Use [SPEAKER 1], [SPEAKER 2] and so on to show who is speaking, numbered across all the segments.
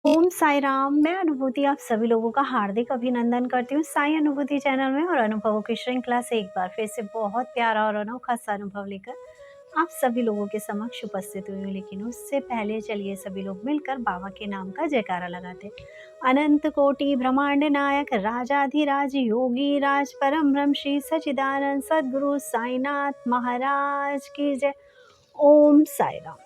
[SPEAKER 1] ओम साई राम। मैं अनुभूति आप सभी लोगों का हार्दिक अभिनंदन करती हूँ साई अनुभूति चैनल में और अनुभवों की श्रृंखला से एक बार फिर से बहुत प्यारा और अनोखा सा अनुभव लेकर आप सभी लोगों के समक्ष उपस्थित हुई हूँ। लेकिन उससे पहले चलिए सभी लोग मिलकर बाबा के नाम का जयकारा लगाते। अनंत कोटि ब्रह्मांड नायक राजाधिराज योगी राज परम ब्रह्म श्री सचिदानंद सद्गुरु साईनाथ महाराज की जय। ओम साई राम।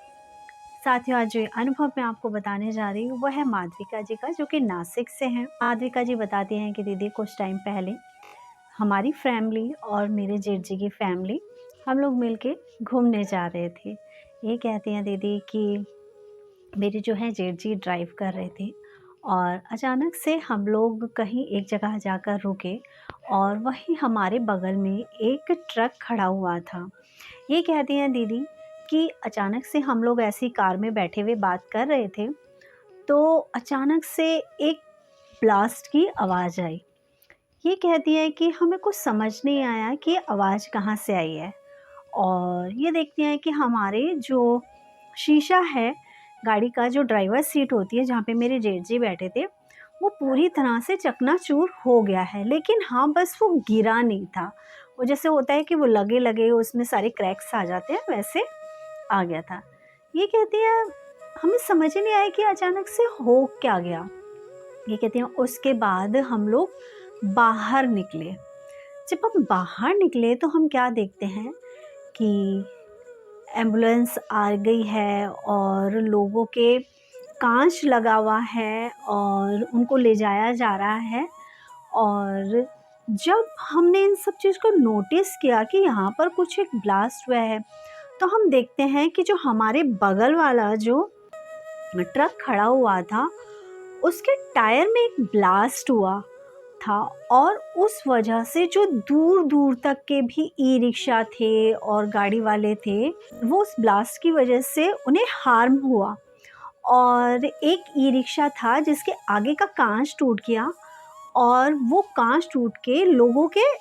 [SPEAKER 1] साथियों, आज जो अनुभव मैं आपको बताने जा रही हूँ वह है माधविका जी का, जो कि नासिक से हैं। माधविका जी बताती हैं कि दीदी कुछ टाइम पहले हमारी फैमिली और मेरे जेठ जी की फैमिली हम लोग मिलके घूमने जा रहे थे। ये कहती हैं दीदी कि मेरे जो है जेठ जी ड्राइव कर रहे थे और अचानक से हम लोग कहीं एक जगह जाकर रुके और वहीं हमारे बगल में एक ट्रक खड़ा हुआ था। ये कहती हैं दीदी कि अचानक से हम लोग ऐसी कार में बैठे हुए बात कर रहे थे, तो अचानक से एक ब्लास्ट की आवाज़ आई। ये कहती है कि हमें कुछ समझ नहीं आया कि ये आवाज़ कहाँ से आई है। और ये देखते हैं कि हमारे जो शीशा है, गाड़ी का जो ड्राइवर सीट होती है जहाँ पे मेरे जेठ जी बैठे थे, वो पूरी तरह से चकनाचूर हो गया है। लेकिन हाँ, बस वो गिरा नहीं था। वो जैसे होता है कि वो लगे लगे उसमें सारे क्रैक्स आ जाते हैं, वैसे आ गया था। ये कहती है हमें समझ ही नहीं आया कि अचानक से हो क्या गया। ये कहती हैं उसके बाद हम लोग बाहर निकले। जब हम बाहर निकले तो हम क्या देखते हैं कि एम्बुलेंस आ गई है और लोगों के कांच लगा हुआ है और उनको ले जाया जा रहा है। और जब हमने इन सब चीज़ को नोटिस किया कि यहाँ पर कुछ एक ब्लास्ट हुआ है, तो हम देखते हैं कि जो हमारे बगल वाला जो ट्रक खड़ा हुआ था, उसके टायर में एक ब्लास्ट हुआ था। और उस वजह से जो दूर दूर तक के भी ई रिक्शा थे और गाड़ी वाले थे, वो उस ब्लास्ट की वजह से उन्हें हार्म हुआ। और एक ई रिक्शा था जिसके आगे का कांच टूट गया और वो कांच टूट के लोगों के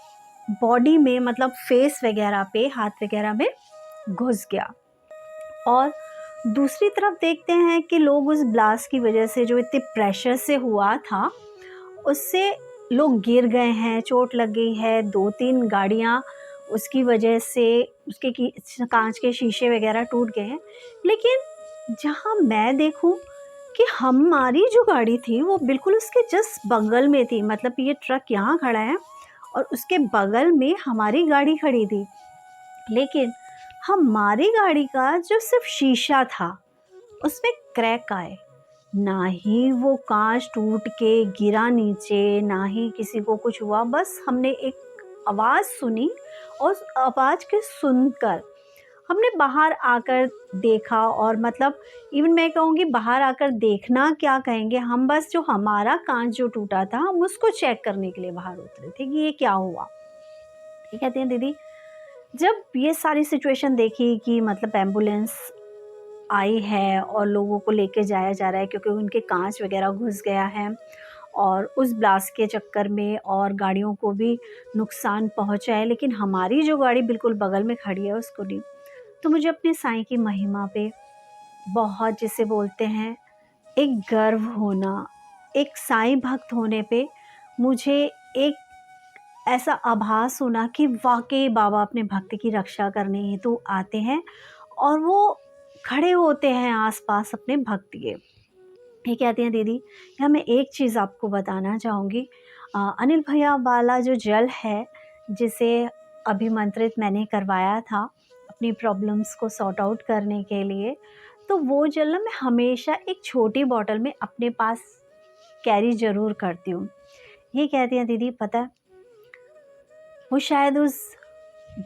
[SPEAKER 1] बॉडी में, मतलब फेस वगैरह पे, हाथ वगैरह में घुस गया। और दूसरी तरफ देखते हैं कि लोग उस ब्लास्ट की वजह से, जो इतने प्रेशर से हुआ था, उससे लोग गिर गए हैं, चोट लग गई है। 2-3 गाड़ियाँ उसकी वजह से, उसके कांच के शीशे वगैरह टूट गए हैं। लेकिन जहाँ मैं देखूँ कि हमारी जो गाड़ी थी वो बिल्कुल उसके जस्ट बगल में थी। मतलब ये ट्रक यहाँ खड़ा है और उसके बगल में हमारी गाड़ी खड़ी थी। लेकिन हमारी गाड़ी का जो सिर्फ शीशा था उसमें क्रैक आए। ना ही वो कांच टूट के गिरा नीचे, ना ही किसी को कुछ हुआ। बस हमने एक आवाज़ सुनी और उस आवाज़ के सुनकर हमने बाहर आकर देखा। और मतलब इवन मैं कहूँगी बाहर आकर देखना क्या कहेंगे, हम बस जो हमारा कांच जो टूटा था हम उसको चेक करने के लिए बाहर उतरे थे कि ये क्या हुआ। ये कहते हैं दीदी, जब ये सारी सिचुएशन देखी कि मतलब एम्बुलेंस आई है और लोगों को लेके जाया जा रहा है क्योंकि उनके कांच वगैरह घुस गया है और उस ब्लास्ट के चक्कर में और गाड़ियों को भी नुकसान पहुंचा है, लेकिन हमारी जो गाड़ी बिल्कुल बगल में खड़ी है उसको नहीं। तो मुझे अपने साईं की महिमा पे बहुत, जिसे बोलते हैं, एक गर्व होना, एक साईं भक्त होने पे मुझे एक ऐसा आभास होना कि वाकई बाबा अपने भक्त की रक्षा करने हेतु आते हैं और वो खड़े होते हैं आसपास अपने भक्त के। ये कहती हैं दीदी, यहाँ मैं एक चीज़ आपको बताना चाहूँगी। अनिल भैया वाला जो जल है, जिसे अभिमंत्रित मैंने करवाया था अपनी प्रॉब्लम्स को सॉर्ट आउट करने के लिए, तो वो जल ना मैं हमेशा एक छोटी बॉटल में अपने पास कैरी ज़रूर करती हूँ। ये कहती हैं दीदी, पता है वो शायद उस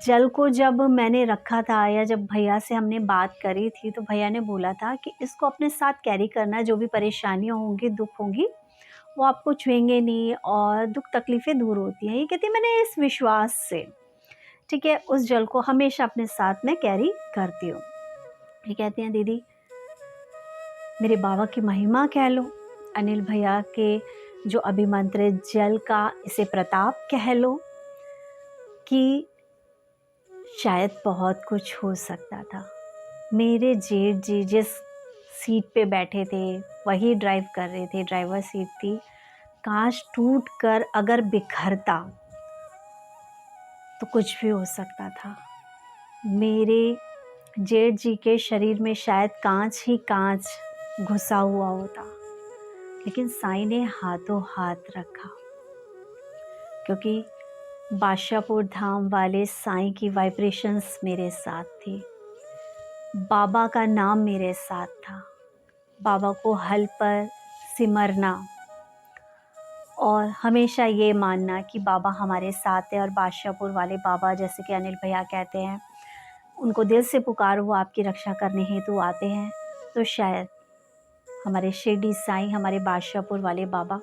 [SPEAKER 1] जल को जब मैंने रखा था या जब भैया से हमने बात करी थी, तो भैया ने बोला था कि इसको अपने साथ कैरी करना, जो भी परेशानियाँ होंगी, दुख होंगी, वो आपको छुएंगे नहीं और दुख तकलीफ़ें दूर होती हैं। ये कहती है मैंने इस विश्वास से, ठीक है, उस जल को हमेशा अपने साथ में कैरी करती हूँ। ये कहती हैं दीदी, मेरे बाबा की महिमा कह लो, अनिल भैया के जो अभिमंत्रित जल का इसे प्रताप कह लो कि शायद बहुत कुछ हो सकता था। मेरे जेठ जी जिस सीट पे बैठे थे, वही ड्राइव कर रहे थे, ड्राइवर सीट थी। कांच टूट कर अगर बिखरता तो कुछ भी हो सकता था। मेरे जेठ जी के शरीर में शायद कांच ही कांच घुसा हुआ होता, लेकिन साईं ने हाथों हाथ रखा, क्योंकि बादशाहपुर धाम वाले साईं की वाइब्रेशंस मेरे साथ थी। बाबा का नाम मेरे साथ था। बाबा को हल पर सिमरना और हमेशा ये मानना कि बाबा हमारे साथ है। और बादशाहपुर वाले बाबा, जैसे कि अनिल भैया कहते हैं, उनको दिल से पुकारो, वो आपकी रक्षा करने हेतु आते हैं। तो शायद हमारे शिरडी साईं, हमारे बादशाहपुर वाले बाबा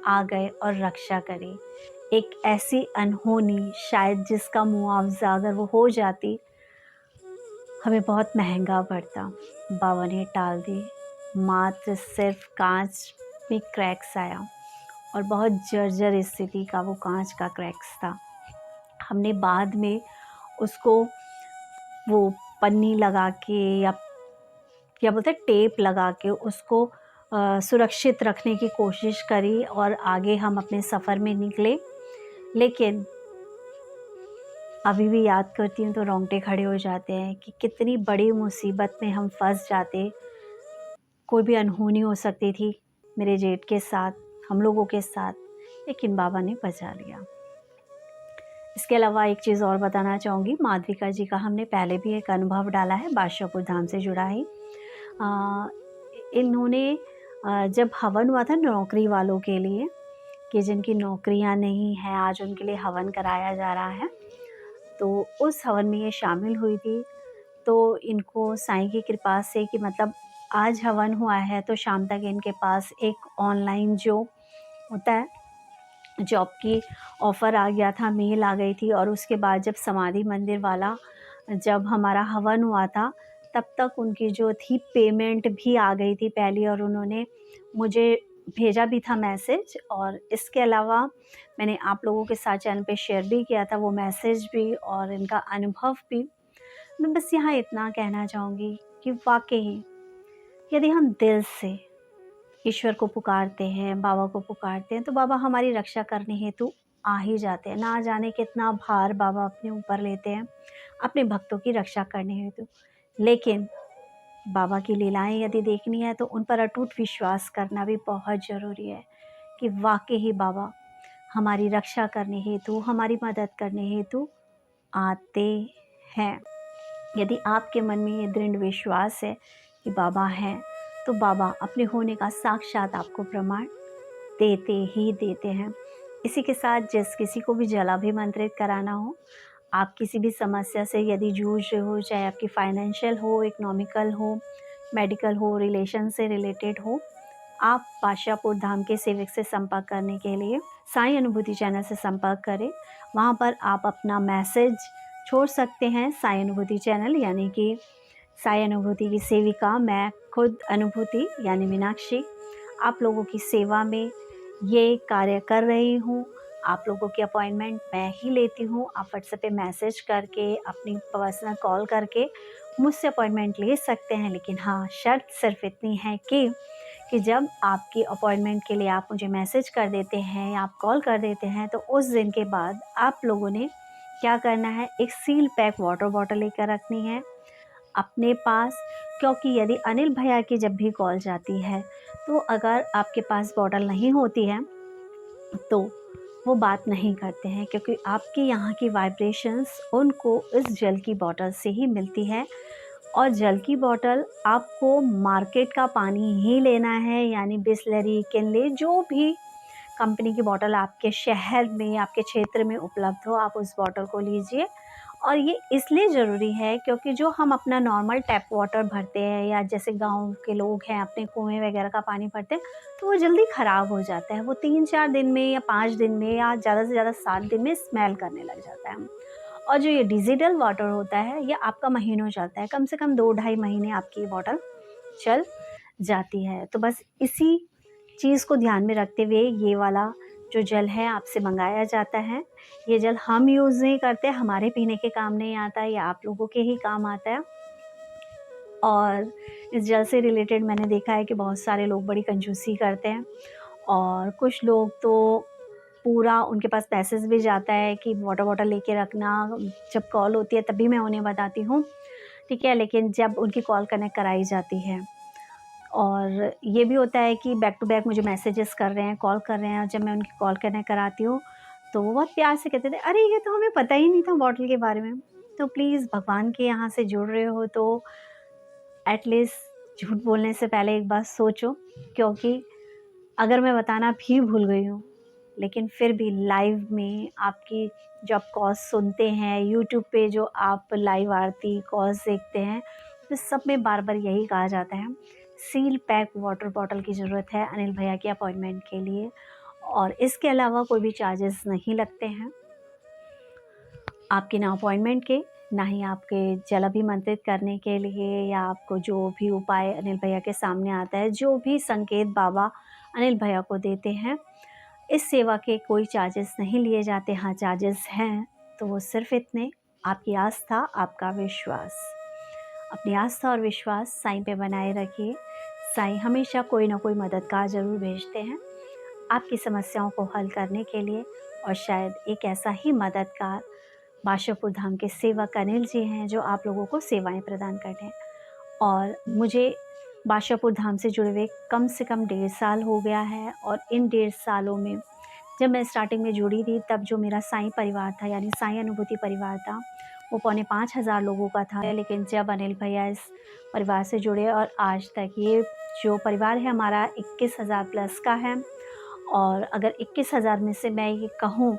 [SPEAKER 1] आ गए और रक्षा करे। एक ऐसी अनहोनी, शायद जिसका मुआवजा अगर वो हो जाती हमें बहुत महंगा पड़ता, बाबा ने टाल दी। मात्र सिर्फ कांच में क्रैक्स आया और बहुत जर्जर स्थिति का वो कांच का क्रैक्स था। हमने बाद में उसको वो पन्नी लगा के या क्या बोलते हैं, टेप लगा के उसको सुरक्षित रखने की कोशिश करी और आगे हम अपने सफ़र में निकले। लेकिन अभी भी याद करती हूँ तो रोंगटे खड़े हो जाते हैं कि कितनी बड़ी मुसीबत में हम फंस जाते। कोई भी अनहोनी हो सकती थी मेरे जेठ के साथ, हम लोगों के साथ, लेकिन बाबा ने बचा लिया। इसके अलावा एक चीज़ और बताना चाहूँगी, माधविका जी का हमने पहले भी एक अनुभव डाला है, बादशाहपुर धाम से जुड़ा ही। इन्होंने जब हवन हुआ था नौकरी वालों के लिए, कि जिनकी नौकरियां नहीं हैं, आज उनके लिए हवन कराया जा रहा है, तो उस हवन में ये शामिल हुई थी। तो इनको साईं की कृपा से कि मतलब आज हवन हुआ है तो शाम तक इनके पास एक ऑनलाइन जो होता है जॉब की ऑफ़र आ गया था, मेल आ गई थी। और उसके बाद जब समाधि मंदिर वाला जब हमारा हवन हुआ था, तब तक उनकी जो थी पेमेंट भी आ गई थी पहले, और उन्होंने मुझे भेजा भी था मैसेज। और इसके अलावा मैंने आप लोगों के साथ चैनल पे शेयर भी किया था वो मैसेज भी और इनका अनुभव भी। मैं बस यहाँ इतना कहना चाहूँगी कि वाकई यदि हम दिल से ईश्वर को पुकारते हैं, बाबा को पुकारते हैं, तो बाबा हमारी रक्षा करने हेतु आ ही जाते हैं। ना जाने कितना भार बाबा अपने ऊपर लेते हैं अपने भक्तों की रक्षा करने हेतु। लेकिन बाबा की लीलाएं यदि देखनी है तो उन पर अटूट विश्वास करना भी बहुत ज़रूरी है कि वाकई ही बाबा हमारी रक्षा करने हेतु, हमारी मदद करने हेतु आते हैं। यदि आपके मन में ये दृढ़ विश्वास है कि बाबा हैं, तो बाबा अपने होने का साक्षात आपको प्रमाण देते ही देते हैं। इसी के साथ जिस किसी को भी जलाभिमंत्रित कराना हो, आप किसी भी समस्या से यदि जूझ रहे हो, चाहे आपकी फाइनेंशियल हो, इकोनॉमिकल हो, मेडिकल हो, रिलेशन से रिलेटेड हो, आप बादशाहपुर धाम के सेवक से संपर्क करने के लिए साईं अनुभूति चैनल से संपर्क करें। वहाँ पर आप अपना मैसेज छोड़ सकते हैं। साईं अनुभूति चैनल यानी कि साईं अनुभूति की सेविका, मैं खुद अनुभूति यानी मीनाक्षी, आप लोगों की सेवा में ये कार्य कर रही हूँ। आप लोगों की अपॉइंटमेंट मैं ही लेती हूँ। आप व्हाट्सएप पे मैसेज करके, अपनी पर्सनल कॉल करके मुझसे अपॉइंटमेंट ले सकते हैं। लेकिन हाँ, शर्त सिर्फ इतनी है कि जब आपकी अपॉइंटमेंट के लिए आप मुझे मैसेज कर देते हैं या आप कॉल कर देते हैं, तो उस दिन के बाद आप लोगों ने क्या करना है, एक सील पैक वाटर बॉटल लेकर रखनी है अपने पास। क्योंकि यदि अनिल भैया की जब भी कॉल जाती है, तो अगर आपके पास बॉटल नहीं होती है तो वो बात नहीं करते हैं, क्योंकि आपके यहाँ की वाइब्रेशंस उनको इस जल की बॉटल से ही मिलती है। और जल की बॉटल आपको मार्केट का पानी ही लेना है, यानी बिसलरी, किनले, जो भी कंपनी की बॉटल आपके शहर में, आपके क्षेत्र में उपलब्ध हो, आप उस बॉटल को लीजिए। और ये इसलिए ज़रूरी है क्योंकि जो हम अपना नॉर्मल टैप वाटर भरते हैं, या जैसे गांव के लोग हैं अपने कुएं वगैरह का पानी भरते हैं, तो वो जल्दी ख़राब हो जाता है। वो 3-4 दिन में या 5 दिन में या ज़्यादा से ज़्यादा 7 दिन में स्मेल करने लग जाता है। और जो ये डिजिटल वाटर होता है, ये आपका महीनों चलता है, कम से कम 2-2.5 महीने आपकी ये बॉटल चल जाती है। तो बस इसी चीज़ को ध्यान में रखते हुए ये वाला जो जल है आपसे मंगाया जाता है। ये जल हम यूज़ नहीं करते, हमारे पीने के काम नहीं आता, ये आप लोगों के ही काम आता है। और इस जल से रिलेटेड मैंने देखा है कि बहुत सारे लोग बड़ी कंजूसी करते हैं, और कुछ लोग तो पूरा उनके पास मैसेज भी जाता है कि वाटर बॉटल लेके रखना, जब कॉल होती है तभी मैं उन्हें बताती हूँ, ठीक है। लेकिन जब उनकी कॉल कनेक्ट कराई जाती है, और ये भी होता है कि बैक टू बैक मुझे मैसेजेस कर रहे हैं, कॉल कर रहे हैं, और जब मैं उनकी कॉल कनेक्ट कराती हूँ तो वो बहुत प्यार से कहते थे, अरे ये तो हमें पता ही नहीं था बॉटल के बारे में। तो प्लीज़ भगवान के यहाँ से जुड़ रहे हो तो एटलीस्ट झूठ बोलने से पहले एक बार सोचो, क्योंकि अगर मैं बताना भी भूल गई हूँ, लेकिन फिर भी लाइव में आपकी जो आप कॉल्स सुनते हैं, यूट्यूब पे जो आप लाइव आरती कॉल्स देखते हैं, तो सब में बार बार यही कहा जाता है, सील पैक वाटर बॉटल की ज़रूरत है अनिल भैया की अपॉइंटमेंट के लिए, और इसके अलावा कोई भी चार्जेस नहीं लगते हैं आपके, ना अपॉइंटमेंट के, ना ही आपके जल अभिमंत्रित करने के लिए, या आपको जो भी उपाय अनिल भैया के सामने आता है, जो भी संकेत बाबा अनिल भैया को देते हैं, इस सेवा के कोई चार्जेस नहीं लिए जाते। हाँ, चार्जेस हैं तो वो सिर्फ इतने, आपकी आस्था, आपका विश्वास। अपनी आस्था और विश्वास साईं पे बनाए रखिए। साईं हमेशा कोई ना कोई मददगार ज़रूर भेजते हैं आपकी समस्याओं को हल करने के लिए, और शायद एक ऐसा ही मददगार बादशाहपुर धाम के सेवक अनिल जी हैं, जो आप लोगों को सेवाएं प्रदान करते हैं। और मुझे बादशाहपुर धाम से जुड़े हुए कम से कम 1.5 साल हो गया है, और इन 1.5 सालों में जब मैं स्टार्टिंग में जुड़ी थी, तब जो मेरा साईं परिवार था, यानी साईं अनुभूति परिवार था, वो 4,500 लोगों का था। लेकिन जब अनिल भैया इस परिवार से जुड़े, और आज तक ये जो परिवार है हमारा 21,000 प्लस का है, और अगर 21,000 में से मैं ये कहूँ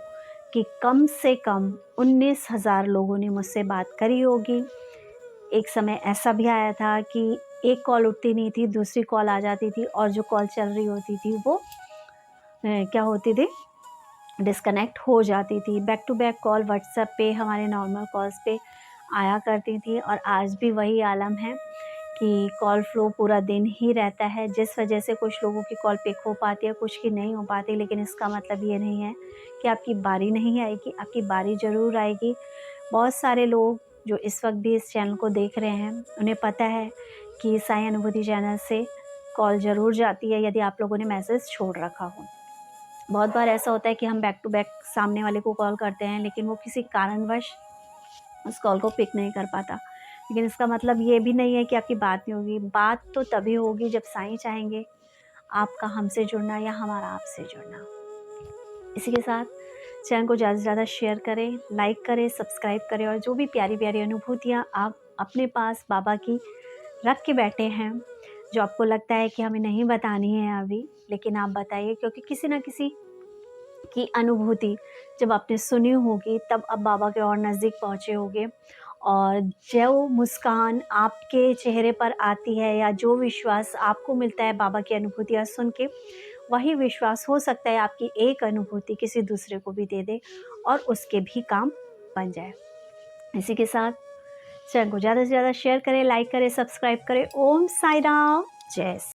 [SPEAKER 1] कि कम से कम 19,000 लोगों ने मुझसे बात करी होगी। एक समय ऐसा भी आया था कि एक कॉल उठती नहीं थी, दूसरी कॉल आ जाती थी, और जो कॉल चल रही होती थी वो क्या होती थी, डिस्कनेक्ट हो जाती थी। Back to back call WhatsApp पे, हमारे नॉर्मल कॉल्स पे आया करती थी, और आज भी वही आलम है कि कॉल फ्लो पूरा दिन ही रहता है, जिस वजह से कुछ लोगों की कॉल पिक हो पाती है, कुछ की नहीं हो पाती। लेकिन इसका मतलब ये नहीं है कि आपकी बारी नहीं आएगी, आपकी बारी ज़रूर आएगी। बहुत सारे लोग जो इस वक्त भी इस चैनल को देख रहे हैं, उन्हें पता है कि साईं अनुभूति चैनल से कॉल ज़रूर जाती है, यदि आप लोगों ने मैसेज छोड़ रखा हो। बहुत बार ऐसा होता है कि हम बैक टू बैक सामने वाले को कॉल करते हैं, लेकिन वो किसी कारणवश उस कॉल को पिक नहीं कर पाता। लेकिन इसका मतलब ये भी नहीं है कि आपकी बात नहीं होगी। बात तो तभी होगी जब साईं चाहेंगे आपका हमसे जुड़ना, या हमारा आपसे जुड़ना। इसी के साथ चैनल को ज़्यादा से ज़्यादा शेयर करें, लाइक करें, सब्सक्राइब करें, और जो भी प्यारी प्यारी अनुभूतियाँ आप अपने पास बाबा की रख के बैठे हैं, जो आपको लगता है कि हमें नहीं बतानी है अभी, लेकिन आप बताइए, क्योंकि किसी न किसी की अनुभूति जब आपने सुनी होगी, तब अब बाबा के और नज़दीक पहुँचे होंगे, और जो मुस्कान आपके चेहरे पर आती है, या जो विश्वास आपको मिलता है बाबा की अनुभूतियाँ सुन के, वही विश्वास हो सकता है आपकी एक अनुभूति किसी दूसरे को भी दे दे, और उसके भी काम बन जाए। इसी के साथ चैनल को ज़्यादा से ज़्यादा शेयर करें, लाइक करें, सब्सक्राइब करें। ओम साई राम, जय